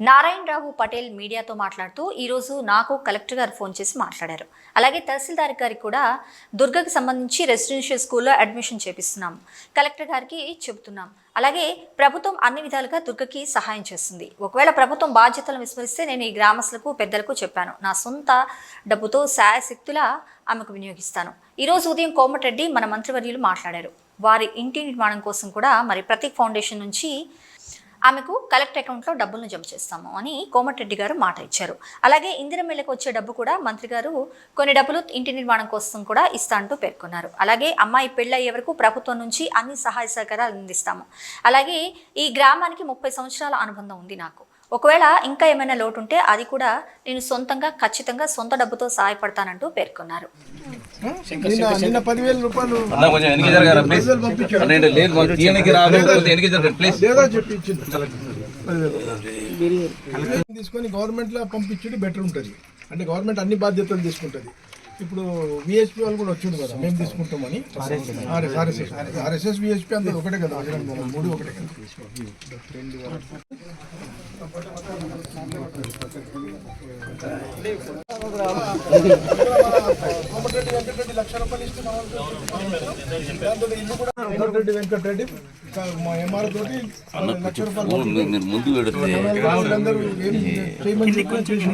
నారాయణరావు పటేల్ మీడియాతో మాట్లాడుతూ ఈరోజు నాకు కలెక్టర్ గారు ఫోన్ చేసి మాట్లాడారు. అలాగే తహసీల్దార్ గారికి కూడా దుర్గకు సంబంధించి రెసిడెన్షియల్ స్కూల్లో అడ్మిషన్ చేపిస్తున్నాం, కలెక్టర్ గారికి చెబుతున్నాం. అలాగే ప్రభుత్వం అన్ని విధాలుగా దుర్గకి సహాయం చేస్తుంది. ఒకవేళ ప్రభుత్వం బాధ్యతలను విస్మరిస్తే నేను ఈ గ్రామస్తులకు పెద్దలకు చెప్పాను, నా సొంత డబ్బుతో శాయశక్తులా ఆమెకు వినియోగిస్తాను. ఈరోజు ఉదయం కోమటిరెడ్డి మన మంత్రివర్యులు మాట్లాడారు. వారి ఇంటి నిర్మాణం కోసం కూడా మరి ప్రతీక్ ఫౌండేషన్ నుంచి ఆమెకు కలెక్టర్ అకౌంట్లో డబ్బులను జమ చేస్తాము అని కోమటిరెడ్డి గారు మాట ఇచ్చారు. అలాగే ఇందిరమ్మెలకు వచ్చే డబ్బు కూడా మంత్రి గారు కొన్ని డబ్బులు ఇంటి నిర్మాణం కోసం కూడా ఇస్తా అంటూ పేర్కొన్నారు. అలాగే అమ్మాయి పెళ్ళయ్యే వరకు ప్రభుత్వం నుంచి అన్ని సహాయ సహకారాలు అందిస్తాము. అలాగే ఈ గ్రామానికి 30 సంవత్సరాల అనుబంధం ఉంది నాకు. ఒకవేళ ఇంకా ఏమైనా లోటు ఉంటే అది కూడా నేను సొంతంగా ఖచ్చితంగా సొంత డబ్బుతో సహాయపడతానంటూ పేర్కొన్నారు. తీసుకొని గవర్నమెంట్ లో పంపించుడు బెటర్ ఉంటుంది. అంటే గవర్నమెంట్ అన్ని బాధ్యతలు తీసుకుంటుంది. ఇప్పుడు విహెచ్పి వాళ్ళు కూడా వచ్చింది కదా, మేము తీసుకుంటామని. ఆర్ఎస్ఎస్ విహెచ్పి అందరూ ఒకటే కదా, 3 ఒకటే కదా. కోమటిరెడ్డి వెంకటరెడ్డి ₹1,00,000 ఇస్తే ఇల్లు కూడా కోమటిరెడ్డి వెంకటరెడ్డి మా ఎంఆర్ తోటి ₹1,00,000 అందరూ ఏం చేయమని చేసి